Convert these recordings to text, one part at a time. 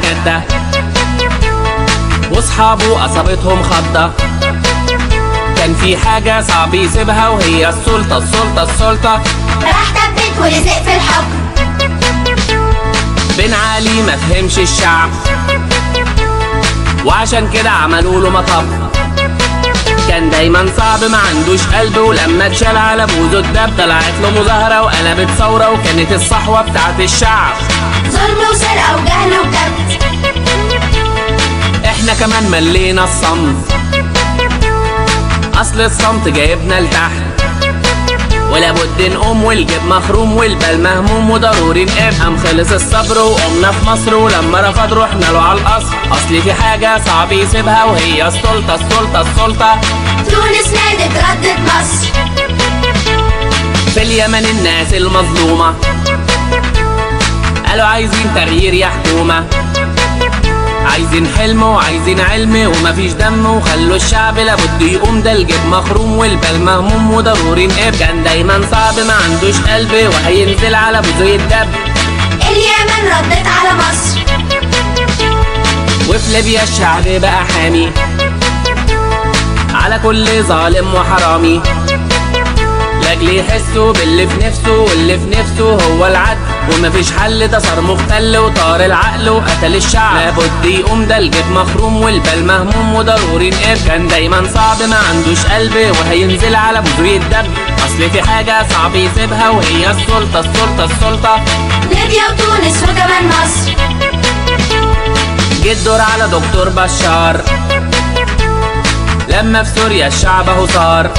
جدة، واصحابه اصابتهم خضة. كان في حاجة صعب يسيبها وهي السلطة السلطة السلطة. راح تبت ولزق في الحكم. بن علي ما فهمش الشعب، وعشان كده عملوا له مطب. كان دايما صعب ما عندوش قلب، ولما اتشال على بوزه الدب طلعت له مظاهرة وقلبت ثورة، وكانت الصحوة بتاعت الشعب ظلم وسرقة وجهل وكبت. احنا كمان ملينا الصمت، اصل الصمت جايبنا لتحت. ولابد نقوم والجيب مخروم والبال مهموم وضروري نقام. خلص الصبر وقمنا في مصر، ولما رفض رحنا له على القصر. اصل في حاجة صعب يسيبها وهي السلطة السلطة السلطة. تونس نادت ردت مصر. في اليمن الناس المظلومة قالوا عايزين تغيير يا حكومة، عايزين حلم وعايزين علم ومفيش دم، وخلوا الشعب لابد يقوم. ده الجيب مخروم والبال مهموم وضروري نقب. كان دايما صعب ما عندوش قلب، وهينزل على بوزه الدب. اليمن ردت على مصر. وفي ليبيا الشعب بقى حامي على كل ظالم وحرامي، لاجل يحسوا باللي في نفسه، واللي في نفسه هو العدل. ومفيش حل، ده صار مختل وطار العقل وقتل الشعب. لابد يقوم، ده الجيب مخروم والبال مهموم وضروري نقف. كان دايما صعب ما عندوش قلب، وهينزل على بوزه الدب. اصل في حاجة صعب يسيبها وهي السلطة السلطة السلطة. ليبيا وتونس وكمان مصر. جه الدور على دكتور بشار لما في سوريا الشعب اهو صار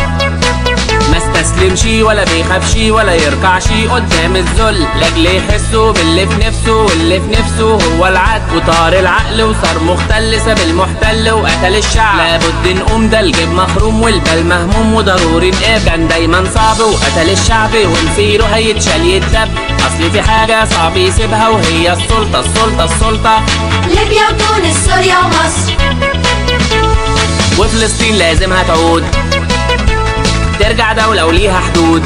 ما استسلمش ولا بيخافش ولا يركعش قدام الذل، لاجل يحسوا باللي في نفسه، واللي في نفسه هو العدل. وطار العقل وصار مختل، ساب المحتل وقتل الشعب. لابد نقوم، ده الجيب مخروم والبال مهموم وضروري نقف. كان دايما صعب وقتل الشعب، ومصيره هيتشال يتدب. اصل في حاجة صعب يسيبها وهي السلطة السلطة السلطة. ليبيا وتونس سوريا ومصر. وفلسطين لازم هتعود، ترجع دولة وليها حدود.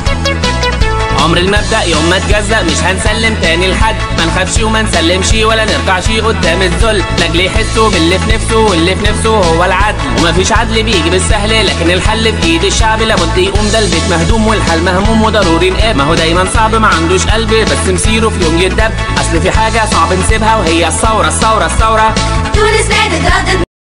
عمر المبدأ يوم ما اتجزأ، مش هنسلم تاني لحد. ما نخافش وما نسلمش ولا نركعش قدام الذل، لاجل يحسوا باللي في نفسه، واللي في نفسه هو العدل. ومفيش عدل بيجي بالسهل، لكن الحل في ايد الشعب. لابد يقوم، ده البيت مهدوم والحال مهموم وضروري نقام. ما هو دايما صعب ما عندوش قلب، بس مسيره في يوم يتدب. اصل في حاجة صعب نسيبها وهي الثورة الثورة الثورة. تونس نادت ردت